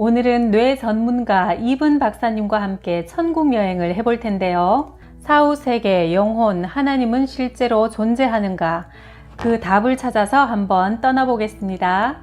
오늘은 뇌 전문가 이분 박사님과 함께 천국 여행을 해볼 텐데요. 사후세계, 영혼, 하나님은 실제로 존재하는가? 그 답을 찾아서 한번 떠나보겠습니다.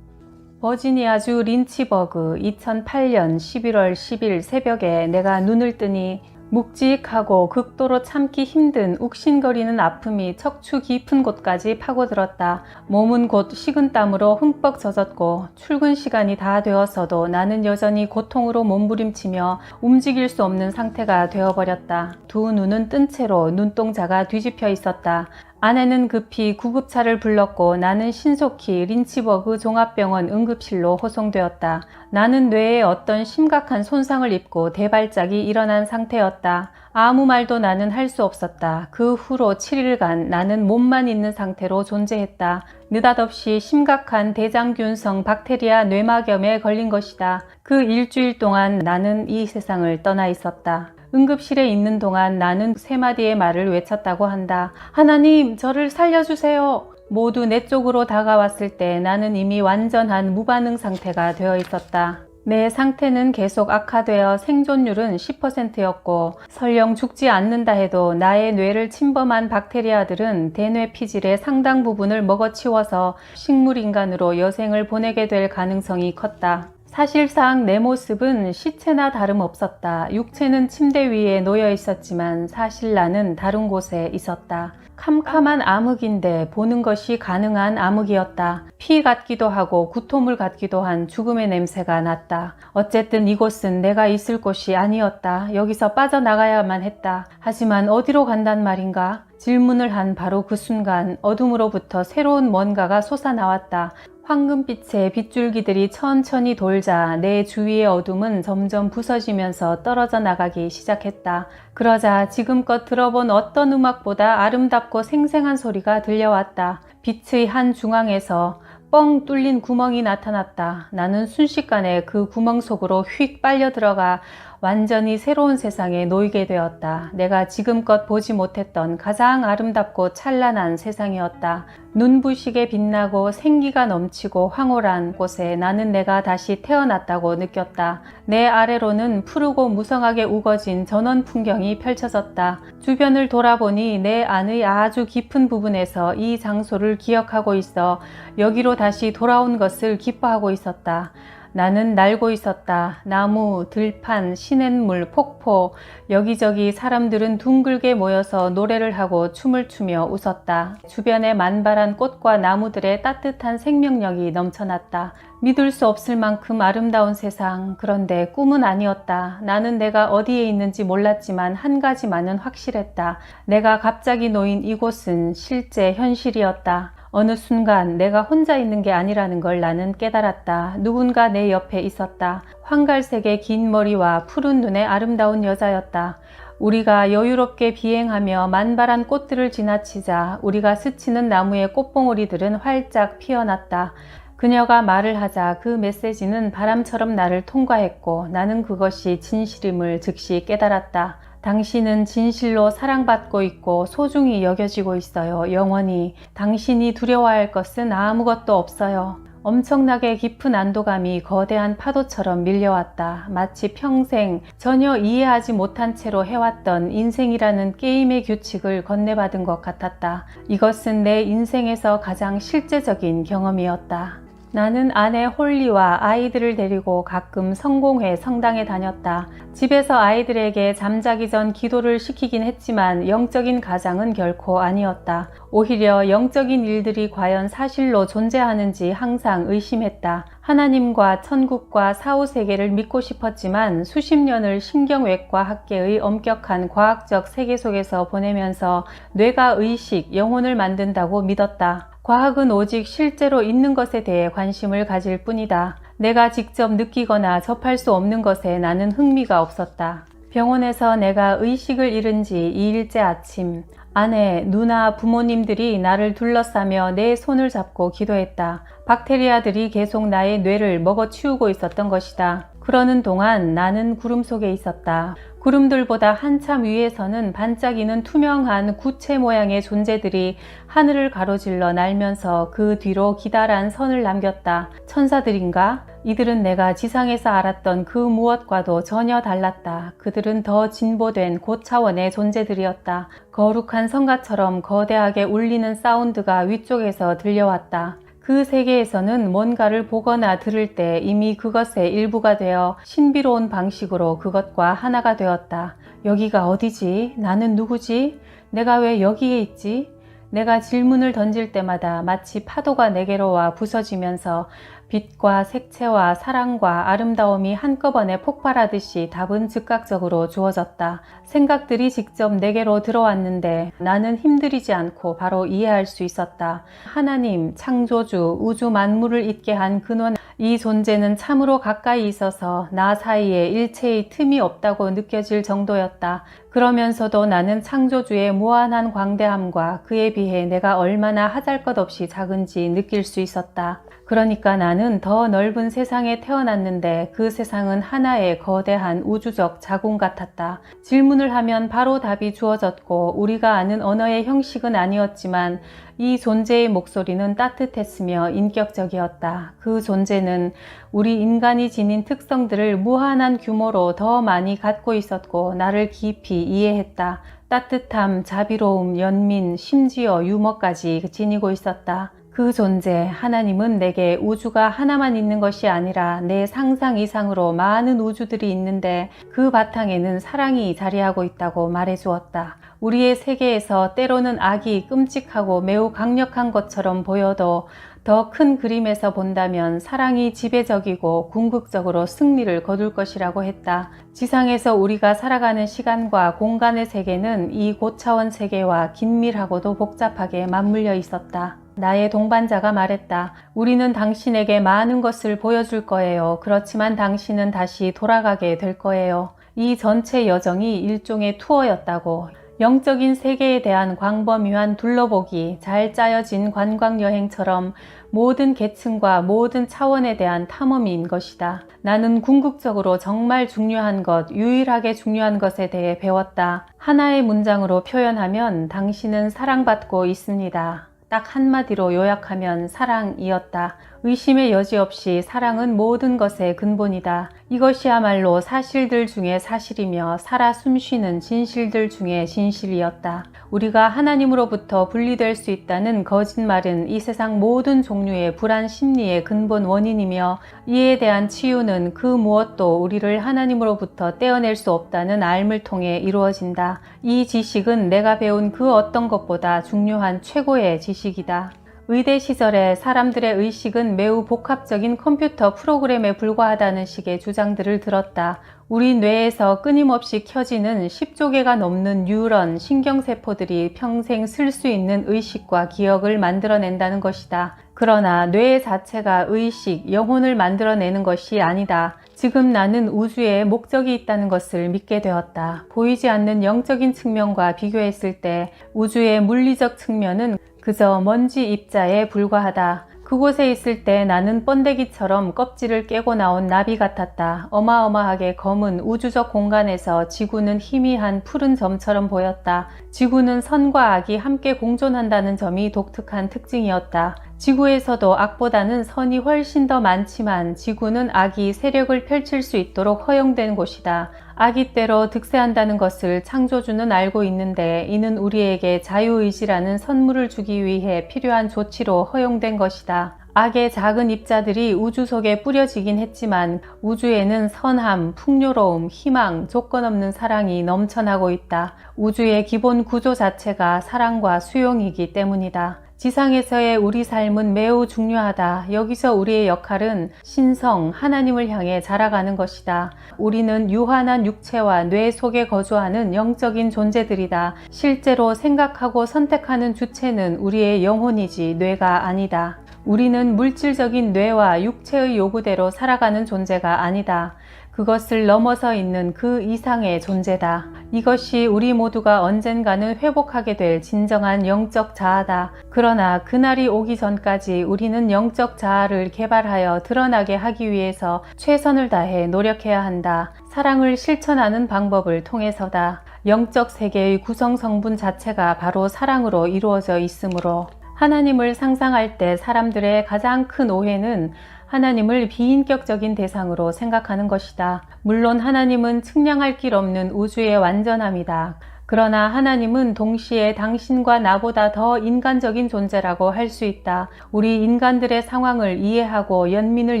버지니아주 린치버그 2008년 11월 10일 새벽에 내가 눈을 뜨니 묵직하고 극도로 참기 힘든 욱신거리는 아픔이 척추 깊은 곳까지 파고들었다. 몸은 곧 식은땀으로 흠뻑 젖었고 출근 시간이 다 되었어도 나는 여전히 고통으로 몸부림치며 움직일 수 없는 상태가 되어버렸다. 두 눈은 뜬 채로 눈동자가 뒤집혀 있었다. 아내는 급히 구급차를 불렀고 나는 신속히 린치버그 종합병원 응급실로 호송되었다. 나는 뇌에 어떤 심각한 손상을 입고 대발작이 일어난 상태였다. 아무 말도 나는 할 수 없었다. 그 후로 7일간 나는 몸만 있는 상태로 존재했다. 느닷없이 심각한 대장균성 박테리아 뇌막염에 걸린 것이다. 그 일주일 동안 나는 이 세상을 떠나 있었다. 응급실에 있는 동안 나는 3마디의 말을 외쳤다고 한다. 하나님, 저를 살려주세요. 모두 내 쪽으로 다가왔을 때 나는 이미 완전한 무반응 상태가 되어 있었다. 내 상태는 계속 악화되어 생존율은 10%였고 설령 죽지 않는다 해도 나의 뇌를 침범한 박테리아들은 대뇌 피질의 상당 부분을 먹어치워서 식물인간으로 여생을 보내게 될 가능성이 컸다. 사실상 내 모습은 시체나 다름없었다. 육체는 침대 위에 놓여 있었지만 사실 나는 다른 곳에 있었다. 캄캄한 암흑인데 보는 것이 가능한 암흑이었다. 피 같기도 하고 구토물 같기도 한 죽음의 냄새가 났다. 어쨌든 이곳은 내가 있을 곳이 아니었다. 여기서 빠져나가야만 했다. 하지만 어디로 간단 말인가? 질문을 한 바로 그 순간 어둠으로부터 새로운 뭔가가 솟아나왔다. 황금빛의 빗줄기들이 천천히 돌자 내 주위의 어둠은 점점 부서지면서 떨어져 나가기 시작했다. 그러자 지금껏 들어본 어떤 음악보다 아름답고 생생한 소리가 들려왔다. 빛의 한 중앙에서 뻥 뚫린 구멍이 나타났다. 나는 순식간에 그 구멍 속으로 휙 빨려 들어가 완전히 새로운 세상에 놓이게 되었다. 내가 지금껏 보지 못했던 가장 아름답고 찬란한 세상이었다. 눈부시게 빛나고 생기가 넘치고 황홀한 곳에 나는 내가 다시 태어났다고 느꼈다. 내 아래로는 푸르고 무성하게 우거진 전원 풍경이 펼쳐졌다. 주변을 돌아보니 내 안의 아주 깊은 부분에서 이 장소를 기억하고 있어 여기로 다시 돌아온 것을 기뻐하고 있었다. 나는 날고 있었다. 나무, 들판, 시냇물, 폭포, 여기저기 사람들은 둥글게 모여서 노래를 하고 춤을 추며 웃었다. 주변에 만발한 꽃과 나무들의 따뜻한 생명력이 넘쳐났다. 믿을 수 없을 만큼 아름다운 세상. 그런데 꿈은 아니었다. 나는 내가 어디에 있는지 몰랐지만 한 가지만은 확실했다. 내가 갑자기 놓인 이곳은 실제 현실이었다. 어느 순간 내가 혼자 있는 게 아니라는 걸 나는 깨달았다. 누군가 내 옆에 있었다. 황갈색의 긴 머리와 푸른 눈의 아름다운 여자였다. 우리가 여유롭게 비행하며 만발한 꽃들을 지나치자 우리가 스치는 나무의 꽃봉오리들은 활짝 피어났다. 그녀가 말을 하자 그 메시지는 바람처럼 나를 통과했고 나는 그것이 진실임을 즉시 깨달았다. 당신은 진실로 사랑받고 있고 소중히 여겨지고 있어요. 영원히. 당신이 두려워할 것은 아무것도 없어요. 엄청나게 깊은 안도감이 거대한 파도처럼 밀려왔다. 마치 평생 전혀 이해하지 못한 채로 해왔던 인생이라는 게임의 규칙을 건네받은 것 같았다. 이것은 내 인생에서 가장 실제적인 경험이었다. 나는 아내 홀리와 아이들을 데리고 가끔 성공회 성당에 다녔다. 집에서 아이들에게 잠자기 전 기도를 시키긴 했지만 영적인 가장은 결코 아니었다. 오히려 영적인 일들이 과연 사실로 존재하는지 항상 의심했다. 하나님과 천국과 사후세계를 믿고 싶었지만 수십 년을 신경외과 학계의 엄격한 과학적 세계 속에서 보내면서 뇌가 의식, 영혼을 만든다고 믿었다. 과학은 오직 실제로 있는 것에 대해 관심을 가질 뿐이다. 내가 직접 느끼거나 접할 수 없는 것에 나는 흥미가 없었다. 병원에서 내가 의식을 잃은 지 2일째 아침, 아내, 누나, 부모님들이 나를 둘러싸며 내 손을 잡고 기도했다. 박테리아들이 계속 나의 뇌를 먹어치우고 있었던 것이다. 그러는 동안 나는 구름 속에 있었다. 구름들보다 한참 위에서는 반짝이는 투명한 구체 모양의 존재들이 하늘을 가로질러 날면서 그 뒤로 기다란 선을 남겼다. 천사들인가? 이들은 내가 지상에서 알았던 그 무엇과도 전혀 달랐다. 그들은 더 진보된 고차원의 존재들이었다. 거룩한 성가처럼 거대하게 울리는 사운드가 위쪽에서 들려왔다. 그 세계에서는 뭔가를 보거나 들을 때 이미 그것의 일부가 되어 신비로운 방식으로 그것과 하나가 되었다. 여기가 어디지? 나는 누구지? 내가 왜 여기에 있지? 내가 질문을 던질 때마다 마치 파도가 내게로 와 부서지면서 빛과 색채와 사랑과 아름다움이 한꺼번에 폭발하듯이 답은 즉각적으로 주어졌다. 생각들이 직접 내게로 들어왔는데 나는 힘들이지 않고 바로 이해할 수 있었다. 하나님, 창조주, 우주 만물을 있게 한 근원, 이 존재는 참으로 가까이 있어서 나 사이에 일체의 틈이 없다고 느껴질 정도였다. 그러면서도 나는 창조주의 무한한 광대함과 그에 비해 내가 얼마나 하잘것없이 작은지 느낄 수 있었다. 그러니까 나는 더 넓은 세상에 태어났는데 그 세상은 하나의 거대한 우주적 자궁 같았다. 질문을 하면 바로 답이 주어졌고 우리가 아는 언어의 형식은 아니었지만 이 존재의 목소리는 따뜻했으며 인격적이었다. 그 존재는 우리 인간이 지닌 특성들을 무한한 규모로 더 많이 갖고 있었고 나를 깊이 이해했다. 따뜻함, 자비로움, 연민, 심지어 유머까지 지니고 있었다. 그 존재, 하나님은 내게 우주가 하나만 있는 것이 아니라 내 상상 이상으로 많은 우주들이 있는데 그 바탕에는 사랑이 자리하고 있다고 말해주었다. 우리의 세계에서 때로는 악이 끔찍하고 매우 강력한 것처럼 보여도 더 큰 그림에서 본다면 사랑이 지배적이고 궁극적으로 승리를 거둘 것이라고 했다. 지상에서 우리가 살아가는 시간과 공간의 세계는 이 고차원 세계와 긴밀하고도 복잡하게 맞물려 있었다. 나의 동반자가 말했다. 우리는 당신에게 많은 것을 보여줄 거예요. 그렇지만 당신은 다시 돌아가게 될 거예요. 이 전체 여정이 일종의 투어였다고. 영적인 세계에 대한 광범위한 둘러보기, 잘 짜여진 관광여행처럼 모든 계층과 모든 차원에 대한 탐험인 것이다. 나는 궁극적으로 정말 중요한 것, 유일하게 중요한 것에 대해 배웠다. 하나의 문장으로 표현하면 당신은 사랑받고 있습니다. 딱 한마디로 요약하면 사랑이었다. 의심의 여지 없이 사랑은 모든 것의 근본이다. 이것이야말로 사실들 중에 사실이며 살아 숨쉬는 진실들 중에 진실이었다. 우리가 하나님으로부터 분리될 수 있다는 거짓말은 이 세상 모든 종류의 불안 심리의 근본 원인이며 이에 대한 치유는 그 무엇도 우리를 하나님으로부터 떼어낼 수 없다는 알을 통해 이루어진다. 이 지식은 내가 배운 그 어떤 것보다 중요한 최고의 지식이다. 의대 시절에 사람들의 의식은 매우 복합적인 컴퓨터 프로그램에 불과하다는 식의 주장들을 들었다. 우리 뇌에서 끊임없이 켜지는 10조 개가 넘는 뉴런, 신경세포들이 평생 쓸 수 있는 의식과 기억을 만들어낸다는 것이다. 그러나 뇌 자체가 의식, 영혼을 만들어내는 것이 아니다. 지금 나는 우주에 목적이 있다는 것을 믿게 되었다. 보이지 않는 영적인 측면과 비교했을 때 우주의 물리적 측면은 그저 먼지 입자에 불과하다. 그곳에 있을 때 나는 번데기처럼 껍질을 깨고 나온 나비 같았다. 어마어마하게 검은 우주적 공간에서 지구는 희미한 푸른 점처럼 보였다. 지구는 선과 악이 함께 공존한다는 점이 독특한 특징이었다. 지구에서도 악보다는 선이 훨씬 더 많지만 지구는 악이 세력을 펼칠 수 있도록 허용된 곳이다. 악이 때로 득세한다는 것을 창조주는 알고 있는데 이는 우리에게 자유의지라는 선물을 주기 위해 필요한 조치로 허용된 것이다. 악의 작은 입자들이 우주 속에 뿌려지긴 했지만 우주에는 선함, 풍요로움, 희망, 조건 없는 사랑이 넘쳐나고 있다. 우주의 기본 구조 자체가 사랑과 수용이기 때문이다. 지상에서의 우리 삶은 매우 중요하다. 여기서 우리의 역할은 신성, 하나님을 향해 자라가는 것이다. 우리는 유한한 육체와 뇌 속에 거주하는 영적인 존재들이다. 실제로 생각하고 선택하는 주체는 우리의 영혼이지 뇌가 아니다. 우리는 물질적인 뇌와 육체의 요구대로 살아가는 존재가 아니다. 그것을 넘어서 있는 그 이상의 존재다. 이것이 우리 모두가 언젠가는 회복하게 될 진정한 영적 자아다. 그러나 그날이 오기 전까지 우리는 영적 자아를 개발하여 드러나게 하기 위해서 최선을 다해 노력해야 한다. 사랑을 실천하는 방법을 통해서다. 영적 세계의 구성 성분 자체가 바로 사랑으로 이루어져 있으므로 하나님을 상상할 때 사람들의 가장 큰 오해는 하나님을 비인격적인 대상으로 생각하는 것이다. 물론 하나님은 측량할 길 없는 우주의 완전함이다. 그러나 하나님은 동시에 당신과 나보다 더 인간적인 존재라고 할 수 있다. 우리 인간들의 상황을 이해하고 연민을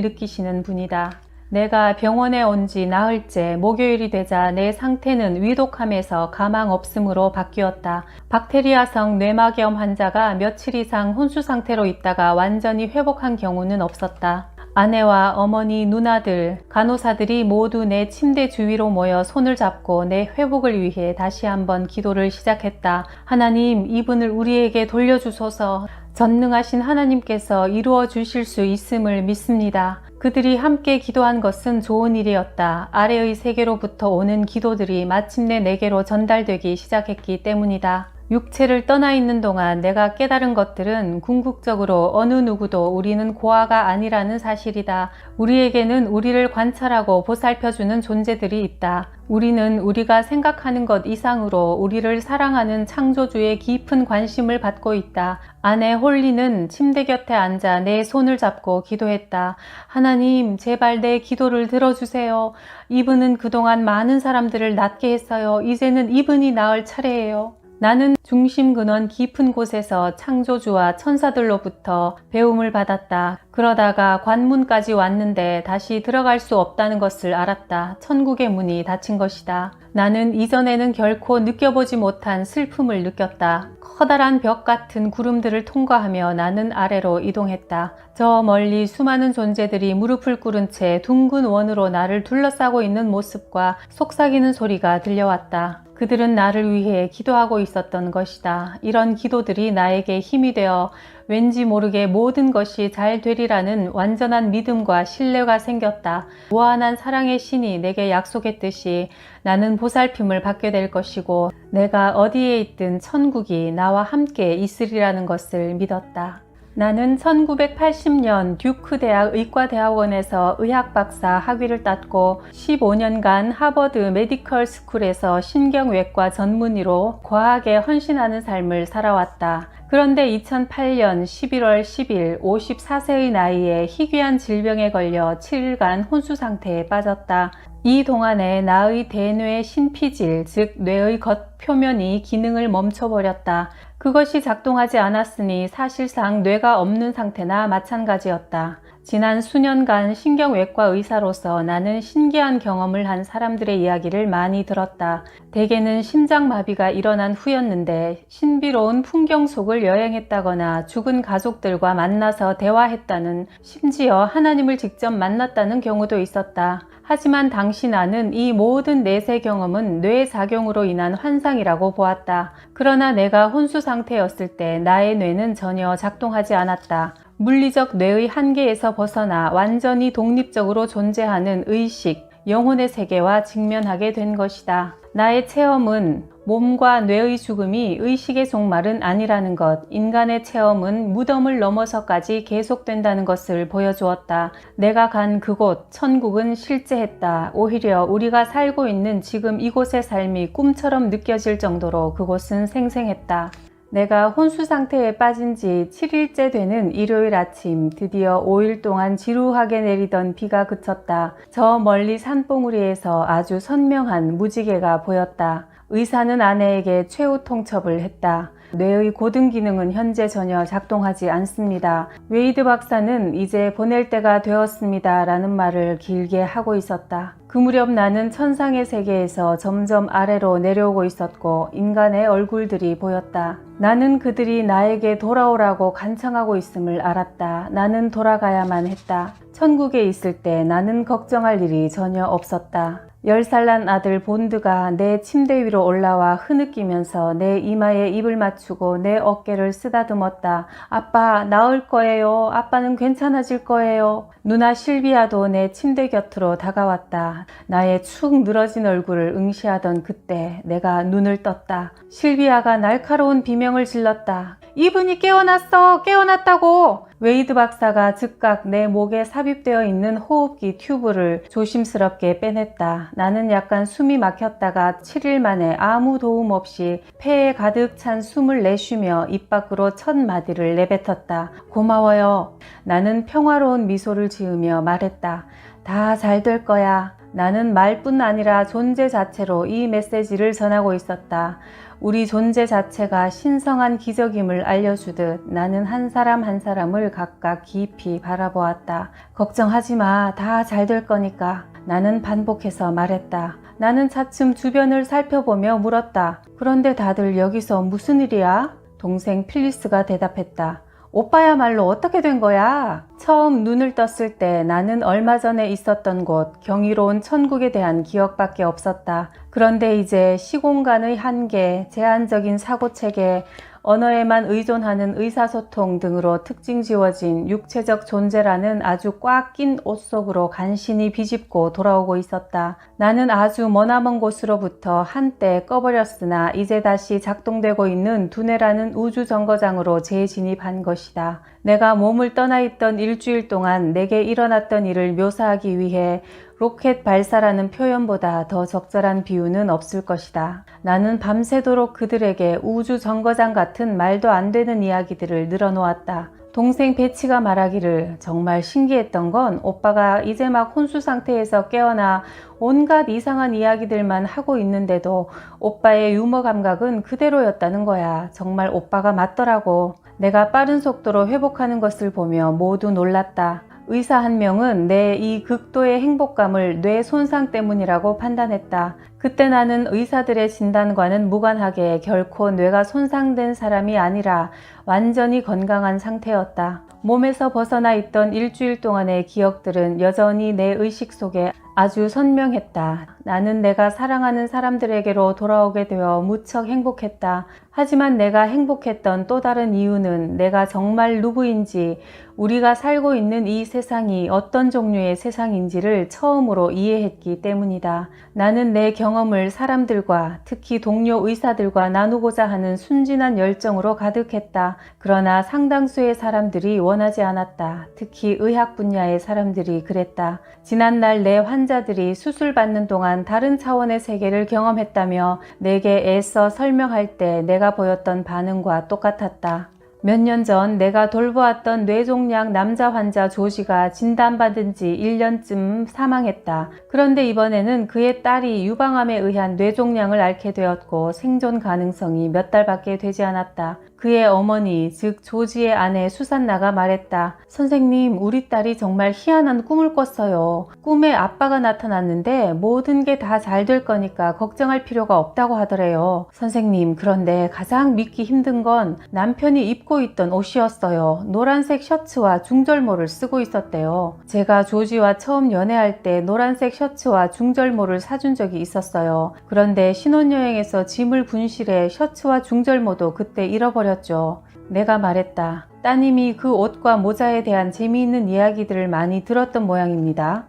느끼시는 분이다. 내가 병원에 온 지 나흘째 목요일이 되자 내 상태는 위독함에서 가망 없음으로 바뀌었다. 박테리아성 뇌막염 환자가 며칠 이상 혼수 상태로 있다가 완전히 회복한 경우는 없었다. 아내와 어머니, 누나들, 간호사들이 모두 내 침대 주위로 모여 손을 잡고 내 회복을 위해 다시 한번 기도를 시작했다. 하나님, 이분을 우리에게 돌려주소서. 전능하신 하나님께서 이루어 주실 수 있음을 믿습니다. 그들이 함께 기도한 것은 좋은 일이었다. 아래의 세계로부터 오는 기도들이 마침내 내게로 전달되기 시작했기 때문이다. 육체를 떠나 있는 동안 내가 깨달은 것들은 궁극적으로 어느 누구도 우리는 고아가 아니라는 사실이다. 우리에게는 우리를 관찰하고 보살펴주는 존재들이 있다. 우리는 우리가 생각하는 것 이상으로 우리를 사랑하는 창조주의 깊은 관심을 받고 있다. 아내 홀리는 침대 곁에 앉아 내 손을 잡고 기도했다. 하나님, 제발 내 기도를 들어주세요. 이분은 그동안 많은 사람들을 낫게 했어요. 이제는 이분이 나을 차례예요. 나는 중심 근원 깊은 곳에서 창조주와 천사들로부터 배움을 받았다. 그러다가 관문까지 왔는데 다시 들어갈 수 없다는 것을 알았다. 천국의 문이 닫힌 것이다. 나는 이전에는 결코 느껴보지 못한 슬픔을 느꼈다. 커다란 벽 같은 구름들을 통과하며 나는 아래로 이동했다. 저 멀리 수많은 존재들이 무릎을 꿇은 채 둥근 원으로 나를 둘러싸고 있는 모습과 속삭이는 소리가 들려왔다. 그들은 나를 위해 기도하고 있었던 것이다. 이런 기도들이 나에게 힘이 되어 왠지 모르게 모든 것이 잘 되리라는 완전한 믿음과 신뢰가 생겼다. 무한한 사랑의 신이 내게 약속했듯이 나는 보살핌을 받게 될 것이고 내가 어디에 있든 천국이 나와 함께 있으리라는 것을 믿었다. 나는 1980년 듀크 대학 의과대학원에서 의학박사 학위를 땄고 15년간 하버드 메디컬 스쿨에서 신경외과 전문의로 과학에 헌신하는 삶을 살아왔다. 그런데 2008년 11월 10일 54세의 나이에 희귀한 질병에 걸려 7일간 혼수 상태에 빠졌다. 이 동안에 나의 대뇌 신피질, 즉 뇌의 겉표면이 기능을 멈춰버렸다. 그것이 작동하지 않았으니 사실상 뇌가 없는 상태나 마찬가지였다. 지난 수년간 신경외과 의사로서 나는 신기한 경험을 한 사람들의 이야기를 많이 들었다. 대개는 심장마비가 일어난 후였는데 신비로운 풍경 속을 여행했다거나 죽은 가족들과 만나서 대화했다는, 심지어 하나님을 직접 만났다는 경우도 있었다. 하지만 당시 나는 이 모든 내세 경험은 뇌작용으로 인한 환상이라고 보았다. 그러나 내가 혼수 상태였을 때 나의 뇌는 전혀 작동하지 않았다. 물리적 뇌의 한계에서 벗어나 완전히 독립적으로 존재하는 의식, 영혼의 세계와 직면하게 된 것이다. 나의 체험은 몸과 뇌의 죽음이 의식의 종말은 아니라는 것, 인간의 체험은 무덤을 넘어서까지 계속된다는 것을 보여주었다. 내가 간 그곳, 천국은 실제했다. 오히려 우리가 살고 있는 지금 이곳의 삶이 꿈처럼 느껴질 정도로 그곳은 생생했다. 내가 혼수 상태에 빠진 지 7일째 되는 일요일 아침, 드디어 5일 동안 지루하게 내리던 비가 그쳤다. 저 멀리 산봉우리에서 아주 선명한 무지개가 보였다. 의사는 아내에게 최후 통첩을 했다. 뇌의 고등 기능은 현재 전혀 작동하지 않습니다. 웨이드 박사는 이제 보낼 때가 되었습니다 라는 말을 길게 하고 있었다. 그 무렵 나는 천상의 세계에서 점점 아래로 내려오고 있었고 인간의 얼굴들이 보였다. 나는 그들이 나에게 돌아오라고 간청하고 있음을 알았다. 나는 돌아가야만 했다. 천국에 있을 때 나는 걱정할 일이 전혀 없었다. 10살 난 아들 본드가 내 침대 위로 올라와 흐느끼면서 내 이마에 입을 맞추고 내 어깨를 쓰다듬었다. 아빠, 나을 거예요. 아빠는 괜찮아질 거예요. 누나 실비아도 내 침대 곁으로 다가왔다. 나의 축 늘어진 얼굴을 응시하던 그때 내가 눈을 떴다. 실비아가 날카로운 비명을 질렀다. 이분이 깨어났어! 깨어났다고! 웨이드 박사가 즉각 내 목에 삽입되어 있는 호흡기 튜브를 조심스럽게 빼냈다. 나는 약간 숨이 막혔다가 7일 만에 아무 도움 없이 폐에 가득 찬 숨을 내쉬며 입 밖으로 첫 마디를 내뱉었다. 고마워요. 나는 평화로운 미소를 지으며 말했다. 다 잘 될 거야. 나는 말뿐 아니라 존재 자체로 이 메시지를 전하고 있었다. 우리 존재 자체가 신성한 기적임을 알려주듯 나는 한 사람 한 사람을 각각 깊이 바라보았다. 걱정하지 마. 다 잘 될 거니까. 나는 반복해서 말했다. 나는 차츰 주변을 살펴보며 물었다. 그런데 다들 여기서 무슨 일이야? 동생 필리스가 대답했다. 오빠야말로 어떻게 된 거야? 처음 눈을 떴을 때 나는 얼마 전에 있었던 곳, 경이로운 천국에 대한 기억밖에 없었다. 그런데 이제 시공간의 한계, 제한적인 사고체계, 언어에만 의존하는 의사소통 등으로 특징 지워진 육체적 존재라는 아주 꽉 낀 옷 속으로 간신히 비집고 돌아오고 있었다. 나는 아주 머나먼 곳으로부터 한때 꺼버렸으나 이제 다시 작동되고 있는 두뇌라는 우주정거장으로 재진입한 것이다. 내가 몸을 떠나 있던 일주일 동안 내게 일어났던 일을 묘사하기 위해 로켓 발사라는 표현보다 더 적절한 비유는 없을 것이다. 나는 밤새도록 그들에게 우주 정거장 같은 말도 안 되는 이야기들을 늘어놓았다. 동생 베치가 말하기를 정말 신기했던 건 오빠가 이제 막 혼수 상태에서 깨어나 온갖 이상한 이야기들만 하고 있는데도 오빠의 유머 감각은 그대로였다는 거야. 정말 오빠가 맞더라고. 내가 빠른 속도로 회복하는 것을 보며 모두 놀랐다. 의사 한 명은 내 이 극도의 행복감을 뇌 손상 때문이라고 판단했다. 그때 나는 의사들의 진단과는 무관하게 결코 뇌가 손상된 사람이 아니라 완전히 건강한 상태였다. 몸에서 벗어나 있던 일주일 동안의 기억들은 여전히 내 의식 속에 아주 선명했다. 나는 내가 사랑하는 사람들에게로 돌아오게 되어 무척 행복했다. 하지만 내가 행복했던 또 다른 이유는 내가 정말 누구인지, 우리가 살고 있는 이 세상이 어떤 종류의 세상인지를 처음으로 이해했기 때문이다. 나는 내 경험을 사람들과, 특히 동료 의사들과 나누고자 하는 순진한 열정으로 가득했다. 그러나 상당수의 사람들이 원하지 않았다. 특히 의학 분야의 사람들이 그랬다. 지난날 내 환자들이 수술받는 동안 다른 차원의 세계를 경험했다며 내게 애써 설명할 때 내가 보였던 반응과 똑같았다. 몇 년 전 내가 돌보았던 뇌종양 남자 환자 조지가 진단받은 지 1년쯤 사망했다. 그런데 이번에는 그의 딸이 유방암에 의한 뇌종양을 앓게 되었고 생존 가능성이 몇 달밖에 되지 않았다. 그의 어머니, 즉 조지의 아내 수산나가 말했다. 선생님, 우리 딸이 정말 희한한 꿈을 꿨어요. 꿈에 아빠가 나타났는데 모든 게 다 잘 될 거니까 걱정할 필요가 없다고 하더래요. 선생님, 그런데 가장 믿기 힘든 건 남편이 입고 있던 옷이었어요. 노란색 셔츠와 중절모를 쓰고 있었대요. 제가 조지와 처음 연애할 때 노란색 셔츠와 중절모를 사준 적이 있었어요. 그런데 신혼여행에서 짐을 분실해 셔츠와 중절모도 그때 잃어버렸죠. 내가 말했다. 따님이 그 옷과 모자에 대한 재미있는 이야기들을 많이 들었던 모양입니다.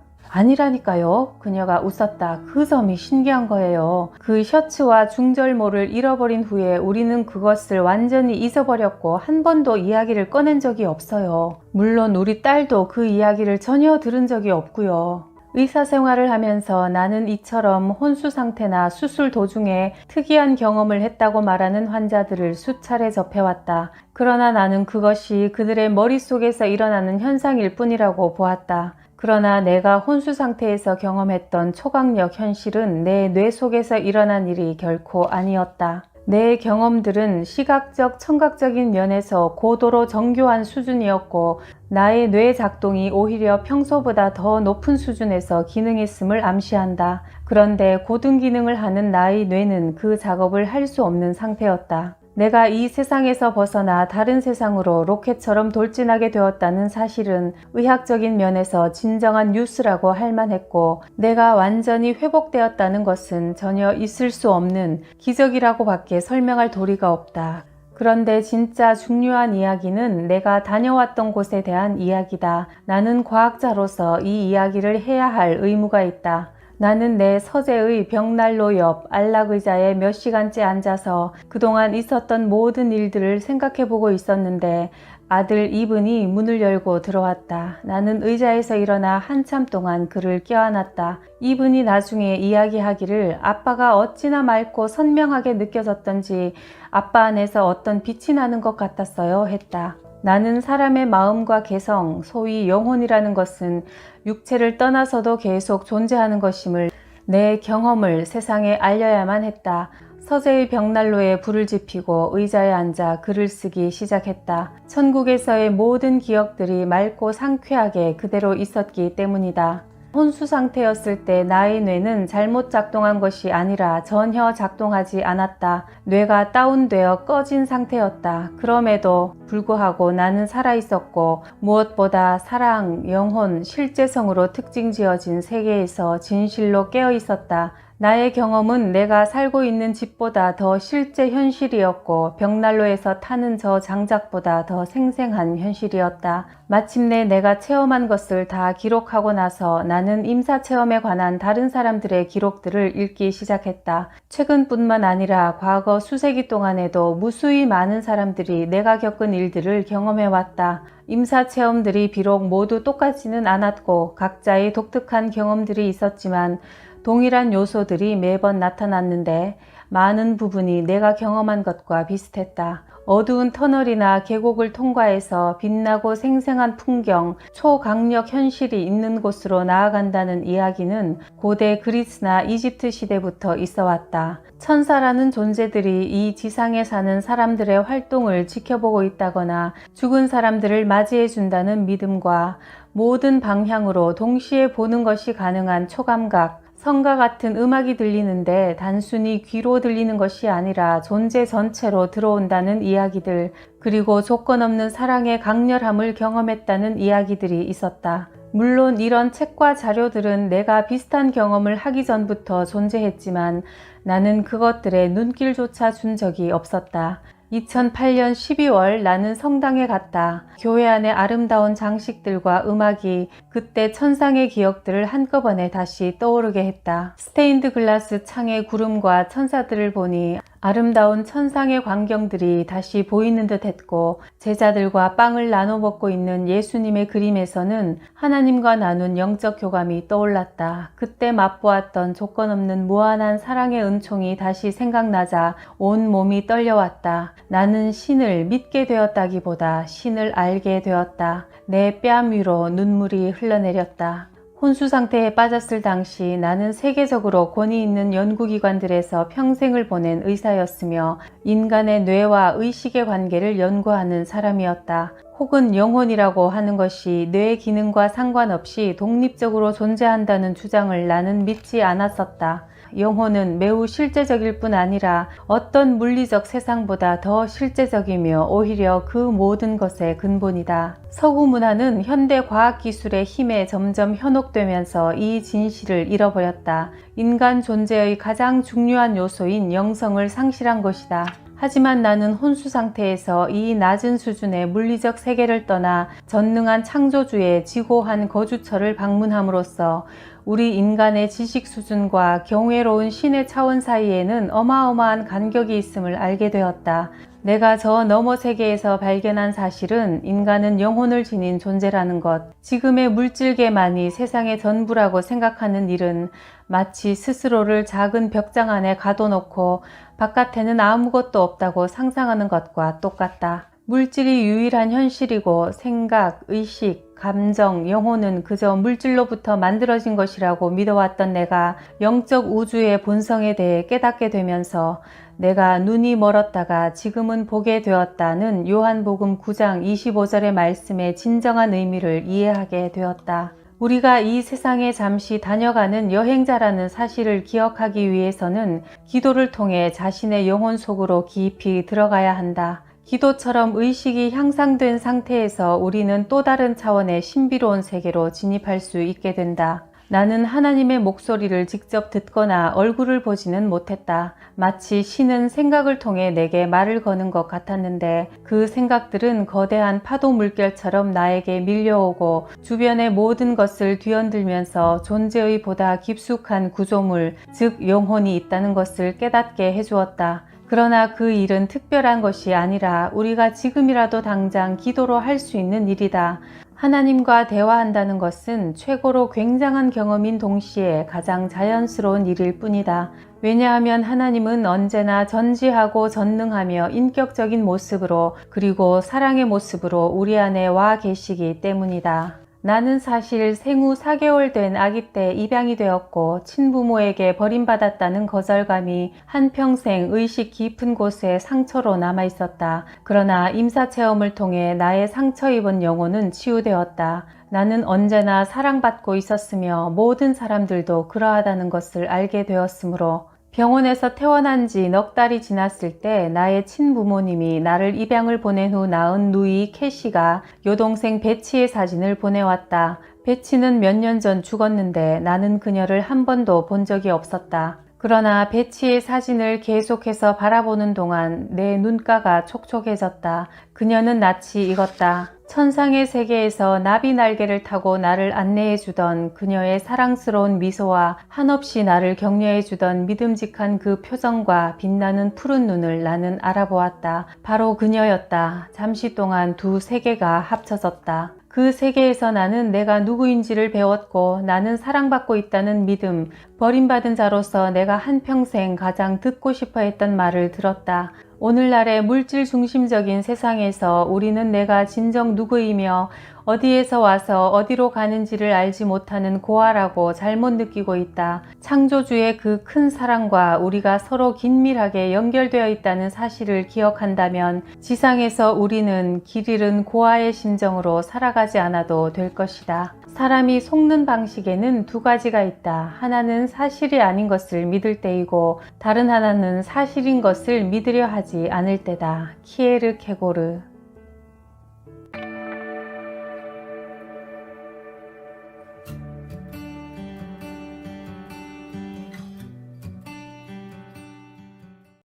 아니라니까요. 그녀가 웃었다. 그 점이 신기한 거예요. 그 셔츠와 중절모를 잃어버린 후에 우리는 그것을 완전히 잊어버렸고 한 번도 이야기를 꺼낸 적이 없어요. 물론 우리 딸도 그 이야기를 전혀 들은 적이 없고요. 의사 생활을 하면서 나는 이처럼 혼수 상태나 수술 도중에 특이한 경험을 했다고 말하는 환자들을 수차례 접해왔다. 그러나 나는 그것이 그들의 머릿속에서 일어나는 현상일 뿐이라고 보았다. 그러나 내가 혼수 상태에서 경험했던 초강력 현실은 내 뇌 속에서 일어난 일이 결코 아니었다. 내 경험들은 시각적, 청각적인 면에서 고도로 정교한 수준이었고 나의 뇌 작동이 오히려 평소보다 더 높은 수준에서 기능했음을 암시한다. 그런데 고등 기능을 하는 나의 뇌는 그 작업을 할 수 없는 상태였다. 내가 이 세상에서 벗어나 다른 세상으로 로켓처럼 돌진하게 되었다는 사실은 의학적인 면에서 진정한 뉴스라고 할 만했고 내가 완전히 회복되었다는 것은 전혀 있을 수 없는 기적이라고 밖에 설명할 도리가 없다. 그런데 진짜 중요한 이야기는 내가 다녀왔던 곳에 대한 이야기다. 나는 과학자로서 이 이야기를 해야 할 의무가 있다. 나는 내 서재의 벽난로 옆 안락의자에 몇 시간째 앉아서 그동안 있었던 모든 일들을 생각해보고 있었는데 아들 이분이 문을 열고 들어왔다. 나는 의자에서 일어나 한참 동안 그를 껴안았다. 이분이 나중에 이야기하기를 아빠가 어찌나 맑고 선명하게 느껴졌던지 아빠 안에서 어떤 빛이 나는 것 같았어요 했다. 나는 사람의 마음과 개성, 소위 영혼이라는 것은 육체를 떠나서도 계속 존재하는 것임을 내 경험을 세상에 알려야만 했다. 서재의 벽난로에 불을 지피고 의자에 앉아 글을 쓰기 시작했다. 천국에서의 모든 기억들이 맑고 상쾌하게 그대로 있었기 때문이다. 혼수 상태였을 때 나의 뇌는 잘못 작동한 것이 아니라 전혀 작동하지 않았다. 뇌가 다운되어 꺼진 상태였다. 그럼에도 불구하고 나는 살아있었고 무엇보다 사랑, 영혼, 실제성으로 특징 지어진 세계에서 진실로 깨어있었다. 나의 경험은 내가 살고 있는 집보다 더 실제 현실이었고 벽난로에서 타는 저 장작보다 더 생생한 현실이었다. 마침내 내가 체험한 것을 다 기록하고 나서 나는 임사체험에 관한 다른 사람들의 기록들을 읽기 시작했다. 최근뿐만 아니라 과거 수세기 동안에도 무수히 많은 사람들이 내가 겪은 일들을 경험해왔다. 임사체험들이 비록 모두 똑같지는 않았고 각자의 독특한 경험들이 있었지만 동일한 요소들이 매번 나타났는데 많은 부분이 내가 경험한 것과 비슷했다. 어두운 터널이나 계곡을 통과해서 빛나고 생생한 풍경, 초강력 현실이 있는 곳으로 나아간다는 이야기는 고대 그리스나 이집트 시대부터 있어 왔다. 천사라는 존재들이 이 지상에 사는 사람들의 활동을 지켜보고 있다거나 죽은 사람들을 맞이해 준다는 믿음과 모든 방향으로 동시에 보는 것이 가능한 초감각, 성과 같은 음악이 들리는데 단순히 귀로 들리는 것이 아니라 존재 전체로 들어온다는 이야기들, 그리고 조건 없는 사랑의 강렬함을 경험했다는 이야기들이 있었다. 물론 이런 책과 자료들은 내가 비슷한 경험을 하기 전부터 존재했지만 나는 그것들에 눈길조차 준 적이 없었다. 2008년 12월 나는 성당에 갔다. 교회 안의 아름다운 장식들과 음악이 그때 천상의 기억들을 한꺼번에 다시 떠오르게 했다. 스테인드 글라스 창의 구름과 천사들을 보니 아름다운 천상의 광경들이 다시 보이는 듯 했고 제자들과 빵을 나눠 먹고 있는 예수님의 그림에서는 하나님과 나눈 영적 교감이 떠올랐다. 그때 맛보았던 조건 없는 무한한 사랑의 은총이 다시 생각나자 온 몸이 떨려왔다. 나는 신을 믿게 되었다기보다 신을 알게 되었다. 내 뺨 위로 눈물이 흘러내렸다. 혼수 상태에 빠졌을 당시 나는 세계적으로 권위 있는 연구기관들에서 평생을 보낸 의사였으며 인간의 뇌와 의식의 관계를 연구하는 사람이었다. 혹은 영혼이라고 하는 것이 뇌 기능과 상관없이 독립적으로 존재한다는 주장을 나는 믿지 않았었다. 영혼은 매우 실제적일 뿐 아니라 어떤 물리적 세상보다 더 실제적이며 오히려 그 모든 것의 근본이다. 서구 문화는 현대 과학기술의 힘에 점점 현혹되면서 이 진실을 잃어버렸다. 인간 존재의 가장 중요한 요소인 영성을 상실한 것이다. 하지만 나는 혼수 상태에서 이 낮은 수준의 물리적 세계를 떠나 전능한 창조주의 지고한 거주처를 방문함으로써 우리 인간의 지식 수준과 경외로운 신의 차원 사이에는 어마어마한 간격이 있음을 알게 되었다. 내가 저 너머 세계에서 발견한 사실은 인간은 영혼을 지닌 존재라는 것, 지금의 물질계만이 세상의 전부라고 생각하는 일은 마치 스스로를 작은 벽장 안에 가둬놓고 바깥에는 아무것도 없다고 상상하는 것과 똑같다. 물질이 유일한 현실이고 생각, 의식, 감정, 영혼은 그저 물질로부터 만들어진 것이라고 믿어왔던 내가 영적 우주의 본성에 대해 깨닫게 되면서 내가 눈이 멀었다가 지금은 보게 되었다는 요한복음 9장 25절의 말씀의 진정한 의미를 이해하게 되었다. 우리가 이 세상에 잠시 다녀가는 여행자라는 사실을 기억하기 위해서는 기도를 통해 자신의 영혼 속으로 깊이 들어가야 한다. 기도처럼 의식이 향상된 상태에서 우리는 또 다른 차원의 신비로운 세계로 진입할 수 있게 된다. 나는 하나님의 목소리를 직접 듣거나 얼굴을 보지는 못했다. 마치 신은 생각을 통해 내게 말을 거는 것 같았는데 그 생각들은 거대한 파도 물결처럼 나에게 밀려오고 주변의 모든 것을 뒤흔들면서 존재의 보다 깊숙한 구조물, 즉 영혼이 있다는 것을 깨닫게 해주었다. 그러나 그 일은 특별한 것이 아니라 우리가 지금이라도 당장 기도로 할 수 있는 일이다. 하나님과 대화한다는 것은 최고로 굉장한 경험인 동시에 가장 자연스러운 일일 뿐이다. 왜냐하면 하나님은 언제나 전지하고 전능하며 인격적인 모습으로 그리고 사랑의 모습으로 우리 안에 와 계시기 때문이다. 나는 사실 생후 4개월 된 아기 때 입양이 되었고 친부모에게 버림받았다는 거절감이 한평생 의식 깊은 곳에 상처로 남아 있었다. 그러나 임사체험을 통해 나의 상처 입은 영혼은 치유되었다. 나는 언제나 사랑받고 있었으며 모든 사람들도 그러하다는 것을 알게 되었으므로 병원에서 퇴원한 지 넉 달이 지났을 때 나의 친부모님이 나를 입양을 보낸 후 낳은 누이 캐시가 여동생 베치의 사진을 보내왔다. 베치는 몇 년 전 죽었는데 나는 그녀를 한 번도 본 적이 없었다. 그러나 베치의 사진을 계속해서 바라보는 동안 내 눈가가 촉촉해졌다. 그녀는 낯이 익었다. 천상의 세계에서 나비 날개를 타고 나를 안내해주던 그녀의 사랑스러운 미소와 한없이 나를 격려해주던 믿음직한 그 표정과 빛나는 푸른 눈을 나는 알아보았다. 바로 그녀였다. 잠시 동안 두 세계가 합쳐졌다. 그 세계에서 나는 내가 누구인지를 배웠고 나는 사랑받고 있다는 믿음, 버림받은 자로서 내가 한평생 가장 듣고 싶어 했던 말을 들었다. 오늘날의 물질 중심적인 세상에서 우리는 내가 진정 누구이며 어디에서 와서 어디로 가는지를 알지 못하는 고아라고 잘못 느끼고 있다. 창조주의 그 큰 사랑과 우리가 서로 긴밀하게 연결되어 있다는 사실을 기억한다면 지상에서 우리는 길 잃은 고아의 심정으로 살아가지 않아도 될 것이다. 사람이 속는 방식에는 두 가지가 있다. 하나는 사실이 아닌 것을 믿을 때이고 다른 하나는 사실인 것을 믿으려 하지 않을 때다. 키에르케고르.